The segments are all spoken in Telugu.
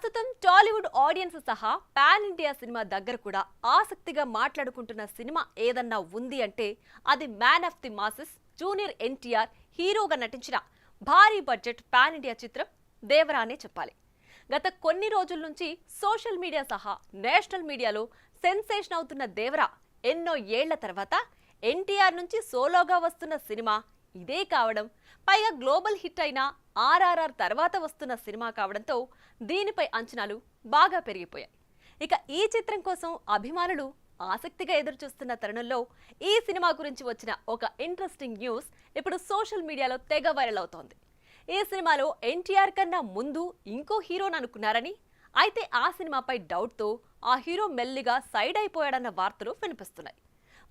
ప్రస్తుతం టాలీవుడ్ ఆడియన్స్ సహా పాన్ ఇండియా సినిమా దగ్గర కూడా ఆసక్తిగా మాట్లాడుకుంటున్న సినిమా ఏదన్నా ఉంది అంటే అది man of the masses junior NTR హీరోగా నటించిన భారీ బడ్జెట్ పాన్ ఇండియా చిత్రం దేవరా అనే చెప్పాలి. గత కొన్ని రోజుల నుంచి సోషల్ మీడియా సహా నేషనల్ మీడియాలో సెన్సేషన్ అవుతున్న దేవరా ఎన్నో ఏళ్ల తర్వాత ఎన్టీఆర్ నుంచి సోలోగా వస్తున్న సినిమా ఇదే కావడం, పైగా గ్లోబల్ హిట్ అయిన ఆర్ఆర్ఆర్ తర్వాత వస్తున్న సినిమా కావడంతో దీనిపై అంచనాలు బాగా పెరిగిపోయాయి. ఇక ఈ చిత్రం కోసం అభిమానులు ఆసక్తిగా ఎదురుచూస్తున్న తరుణంలో ఈ సినిమా గురించి వచ్చిన ఒక ఇంట్రెస్టింగ్ న్యూస్ ఇప్పుడు సోషల్ మీడియాలో తెగ వైరల్ అవుతోంది. ఈ సినిమాలో ఎన్టీఆర్ కన్నా ముందు ఇంకో హీరోని అనుకున్నారని, అయితే ఆ సినిమాపై డౌట్తో ఆ హీరో మెల్లిగా సైడ్ అయిపోయాడన్న వార్తలు వినిపిస్తున్నాయి.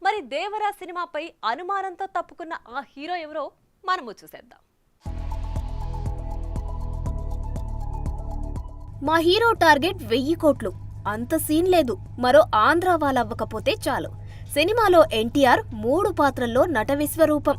మరి దేవరా సినిమాపై అనుమానంతో తప్పుకున్న ఆ హీరో ఎవరో మనము చూసేద్దాం. మా హీరో టార్గెట్ 1000 కోట్లు. అంత సీన్ లేదు. మరో ఆంధ్ర వాళ్ళవ్వకపోతే చాలు. సినిమాలో ఎన్టీఆర్ 3 పాత్రల్లో నట విశ్వరూపం.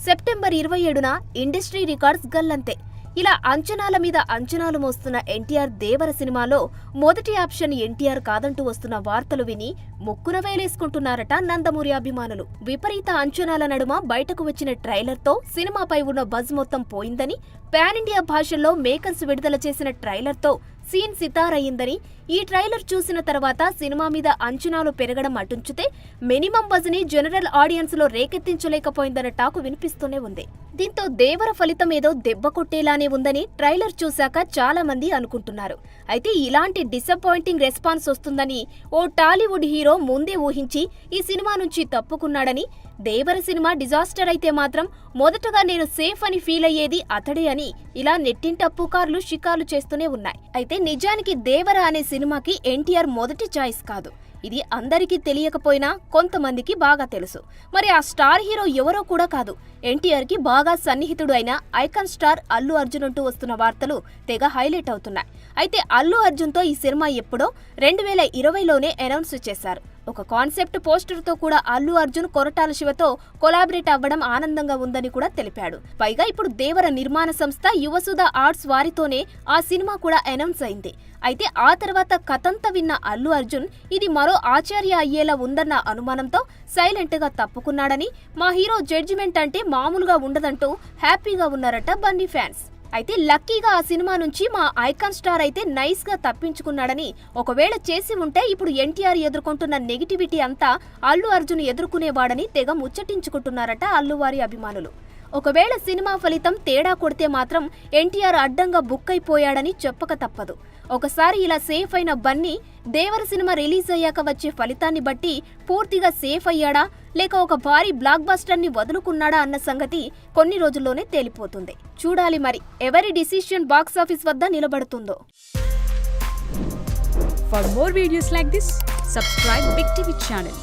సెప్టెంబర్ 27న ఇండస్ట్రీ రికార్డ్స్ గల్లంతే. ఇలా అంచనాల మీద అంచనాలు మోస్తున్న ఎన్టీఆర్ దేవర సినిమాలో మొదటి ఆప్షన్ ఎన్టీఆర్ కాదంటూ వస్తున్న వార్తలు విని ముక్కున వేలేసుకుంటున్నారట నందమూరి అభిమానులు. విపరీత అంచనాల నడుమ బయటకు వచ్చిన ట్రైలర్తో సినిమాపై ఉన్న బజ్ మొత్తం పోయిందని, పాన్ ఇండియా భాషల్లో మేకర్స్ విడుదల చేసిన ట్రైలర్తో సీన్ సితారయ్యిందని, ఈ ట్రైలర్ చూసిన తర్వాత సినిమా మీద అంచనాలు పెరగడం అటుంచితే మినిమం బజ్ ని జనరల్ ఆడియన్స్ లో రేకెత్తించలేకపోయిందన్న టాకు వినిపిస్తూనే ఉంది. దీంతో దేవర ఫలితం ఏదో దెబ్బ కొట్టేలానే ఉందని ట్రైలర్ చూశాక చాలా మంది అనుకుంటున్నారు. అయితే ఇలాంటి డిసప్పాయింటింగ్ రెస్పాన్స్ వస్తుందని ఓ టాలీవుడ్ హీరో ముందే ఊహించి ఈ సినిమా నుంచి తప్పుకున్నాడని, దేవర సినిమా డిజాస్టర్ అయితే మాత్రం మొదటగా నేను సేఫ్ అని ఫీల్ అయ్యేది అతడే అని ఇలా నెట్టింట పుకార్లు షికార్లు చేస్తూనే ఉన్నాయి. అయితే నిజానికి దేవర అనే సినిమాకి ఎన్టీఆర్ మొదటి చాయిస్ కాదు. ఇది అందరికీ తెలియకపోయినా కొంతమందికి బాగా తెలుసు. మరి ఆ స్టార్ హీరో ఎవరో కూడా కాదు, ఎన్టీఆర్ కి బాగా సన్నిహితుడు అయిన ఐకాన్ స్టార్ అల్లు అర్జున్ అంటూ వస్తున్న వార్తలు తెగ హైలైట్ అవుతున్నాయి. అయితే అల్లు అర్జున్ తో ఈ సినిమా ఎప్పుడో 2020లోనే అనౌన్స్ చేశారు. ఒక కాన్సెప్ట్ పోస్టర్ తో కూడా అల్లు అర్జున్ కొరటాల శివతో కొలాబరేట్ అవ్వడం ఆనందంగా ఉందని కూడా తెలిపాడు. పైగా ఇప్పుడు దేవర నిర్మాణ సంస్థ యువసుధ ఆర్ట్స్ వారితోనే ఆ సినిమా కూడా అనౌన్స్ అయింది. అయితే ఆ తర్వాత కథంతా విన్న అల్లు అర్జున్ ఇది మరో ఆచార్య అయ్యేలా ఉందన్న అనుమానంతో సైలెంట్ గా తప్పుకున్నాడని, మా హీరో జడ్జిమెంట్ అంటే మామూలుగా ఉండదంటూ హ్యాపీగా ఉన్నారట బన్నీ ఫ్యాన్స్. అయితే లక్కీగా ఆ సినిమా నుంచి మా ఐకాన్ స్టార్ అయితే నైస్ గా తప్పించుకున్నాడని, ఒకవేళ చేసి ఉంటే ఇప్పుడు ఎన్టీఆర్ ఎదుర్కొంటున్న నెగిటివిటీ అంతా అల్లు అర్జున్ ఎదుర్కొనేవాడని తెగ ముచ్చటించుకుంటున్నారట అల్లువారి అభిమానులు. ఒకవేళ సినిమా ఫలితం తేడా కొడితే మాత్రం ఎన్టీఆర్ అడ్డంగా బుక్ అయిపోయాడని చెప్పక తప్పదు. ఒకసారి ఇలా సేఫ్ అయిన బన్నీ దేవర సినిమా రిలీజ్ అయ్యాక వచ్చే ఫలితాన్ని బట్టి పూర్తిగా సేఫ్ అయ్యాడా లేక ఒక భారీ బ్లాక్ బస్టర్ ని వదులుకున్నాడా అన్న సంగతి కొన్ని రోజుల్లోనే తేలిపోతుంది. చూడాలి మరి ఎవరి డిసిషన్ బాక్స్ ఆఫీస్ వద్ద నిలబడుతుందో. For more videos like this, subscribe Big TV channel.